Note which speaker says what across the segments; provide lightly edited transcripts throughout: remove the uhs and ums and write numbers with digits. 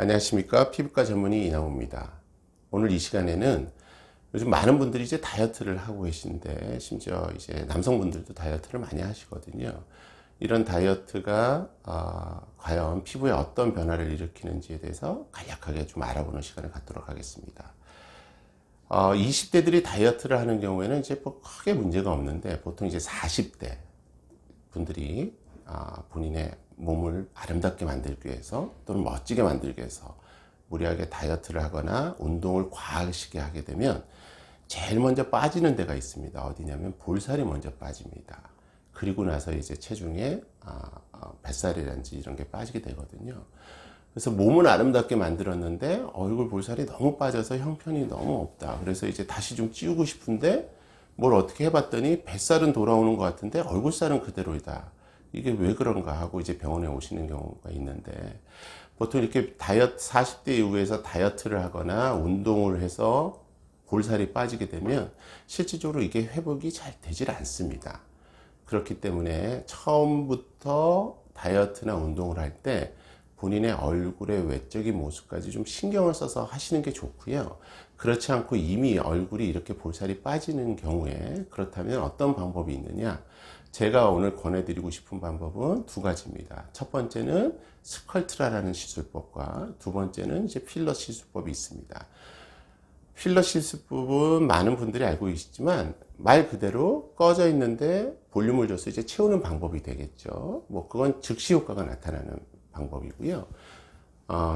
Speaker 1: 안녕하십니까. 피부과 전문의 이남호입니다. 오늘 이 시간에는 요즘 많은 분들이 이제 다이어트를 하고 계신데, 심지어 이제 남성분들도 다이어트를 많이 하시거든요. 이런 다이어트가 과연 피부에 어떤 변화를 일으키는지에 대해서 간략하게 좀 알아보는 시간을 갖도록 하겠습니다. 20대들이 다이어트를 하는 경우에는 이제 뭐 크게 문제가 없는데, 보통 이제 40대 분들이 본인의 몸을 아름답게 만들기 위해서 또는 멋지게 만들기 위해서 무리하게 다이어트를 하거나 운동을 과하게 하게 되면 제일 먼저 빠지는 데가 있습니다. 어디냐면 볼살이 먼저 빠집니다. 그리고 나서 이제 체중에 뱃살이라든지 이런 게 빠지게 되거든요. 그래서 몸은 아름답게 만들었는데 얼굴 볼살이 너무 빠져서 형편이 너무 없다. 그래서 이제 다시 좀 찌우고 싶은데 뭘 어떻게 해봤더니 뱃살은 돌아오는 것 같은데 얼굴살은 그대로이다. 이게 왜 그런가 하고 이제 병원에 오시는 경우가 있는데, 보통 이렇게 다이어트 40대 이후에서 다이어트를 하거나 운동을 해서 볼살이 빠지게 되면 실질적으로 이게 회복이 잘 되질 않습니다. 그렇기 때문에 처음부터 다이어트나 운동을 할 때 본인의 얼굴의 외적인 모습까지 좀 신경을 써서 하시는 게 좋고요. 그렇지 않고 이미 얼굴이 이렇게 볼살이 빠지는 경우에 그렇다면 어떤 방법이 있느냐? 제가 오늘 권해드리고 싶은 방법은 두 가지입니다. 첫 번째는 스컬트라라는 시술법과 두 번째는 이제 필러 시술법이 있습니다. 필러 시술법은 많은 분들이 알고 계시지만 말 그대로 꺼져 있는데 볼륨을 줘서 이제 채우는 방법이 되겠죠. 뭐 그건 즉시 효과가 나타나는 방법이고요.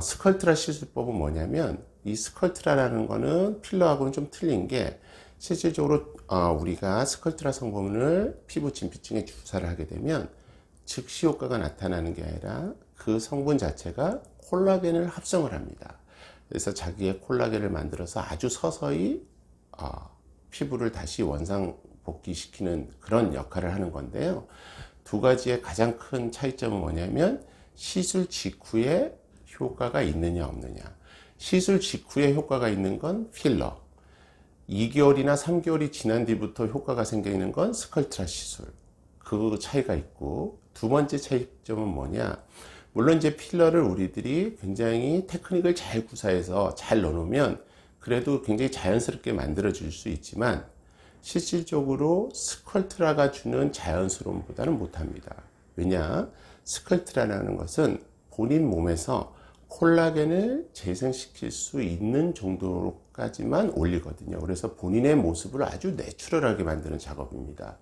Speaker 1: 스컬트라 시술법은 뭐냐면, 이 스컬트라라는 거는 필러하고는 좀 틀린 게, 실질적으로 우리가 스컬트라 성분을 피부 진피층에 주사를 하게 되면 즉시 효과가 나타나는 게 아니라 그 성분 자체가 콜라겐을 합성을 합니다. 그래서 자기의 콜라겐을 만들어서 아주 서서히 피부를 다시 원상 복귀시키는 그런 역할을 하는 건데요. 두 가지의 가장 큰 차이점은 뭐냐면, 시술 직후에 효과가 있느냐 없느냐. 시술 직후에 효과가 있는 건 필러, 2개월이나 3개월이 지난 뒤부터 효과가 생기는 건 스컬트라 시술. 그 차이가 있고, 두 번째 차이점은 뭐냐. 물론 이제 필러를 우리들이 굉장히 테크닉을 잘 구사해서 잘 넣어놓으면 그래도 굉장히 자연스럽게 만들어 줄 수 있지만, 실질적으로 스컬트라가 주는 자연스러움보다는 못합니다. 왜냐? 스컬트라라는 것은 본인 몸에서 콜라겐을 재생시킬 수 있는 정도까지만 올리거든요. 그래서 본인의 모습을 아주 내추럴하게 만드는 작업입니다.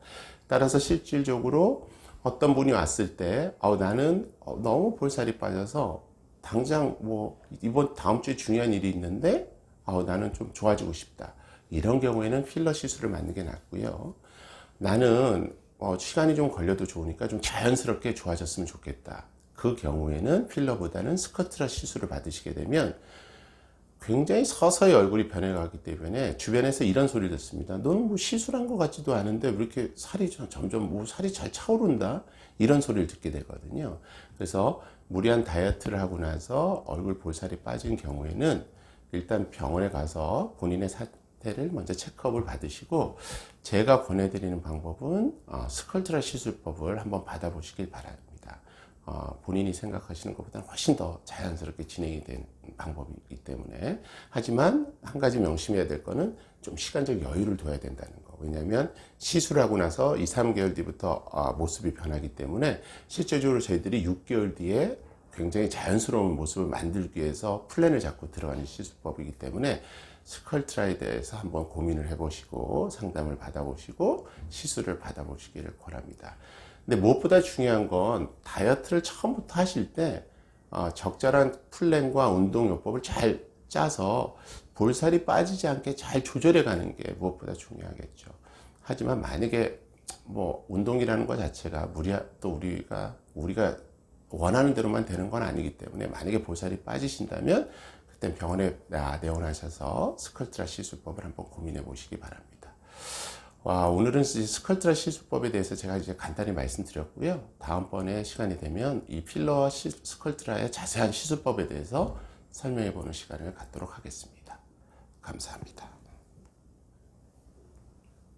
Speaker 1: 따라서 실질적으로 어떤 분이 왔을 때 나는 너무 볼살이 빠져서 당장 뭐 다음 주에 중요한 일이 있는데 나는 좀 좋아지고 싶다. 이런 경우에는 필러 시술을 맞는 게 낫고요. 나는 시간이 좀 걸려도 좋으니까 좀 자연스럽게 좋아졌으면 좋겠다. 그 경우에는 필러보다는 스컬트라 시술을 받으시게 되면 굉장히 서서히 얼굴이 변해가기 때문에 주변에서 이런 소리를 듣습니다. 너는 뭐 시술한 것 같지도 않은데 왜 이렇게 살이 점점 뭐 살이 잘 차오른다? 이런 소리를 듣게 되거든요. 그래서 무리한 다이어트를 하고 나서 얼굴 볼살이 빠진 경우에는 일단 병원에 가서 본인의 상태를 먼저 체크업을 받으시고, 제가 권해드리는 방법은 스컬트라 시술법을 한번 받아보시길 바랍니다. 본인이 생각하시는 것보다는 훨씬 더 자연스럽게 진행이 된 방법이기 때문에. 하지만 한 가지 명심해야 될 거는 좀 시간적 여유를 둬야 된다는 거. 왜냐하면 시술하고 나서 2, 3개월 뒤부터 모습이 변하기 때문에 실제적으로 저희들이 6개월 뒤에 굉장히 자연스러운 모습을 만들기 위해서 플랜을 잡고 들어가는 시술법이기 때문에 스컬트라에 대해서 한번 고민을 해보시고 상담을 받아보시고 시술을 받아보시기를 권합니다. 근데 무엇보다 중요한 건 다이어트를 처음부터 하실 때 적절한 플랜과 운동요법을 잘 짜서 볼살이 빠지지 않게 잘 조절해 가는 게 무엇보다 중요하겠죠. 하지만 만약에 뭐 운동이라는 것 자체가 또 우리가 원하는 대로만 되는 건 아니기 때문에, 만약에 볼살이 빠지신다면 그땐 병원에 내원하셔서 스컬트라 시술법을 한번 고민해 보시기 바랍니다. 오늘은 스컬트라 시술법에 대해서 제가 이제 간단히 말씀드렸고요. 다음번에 시간이 되면 이 필러와 스컬트라의 자세한 시술법에 대해서 설명해 보는 시간을 갖도록 하겠습니다. 감사합니다.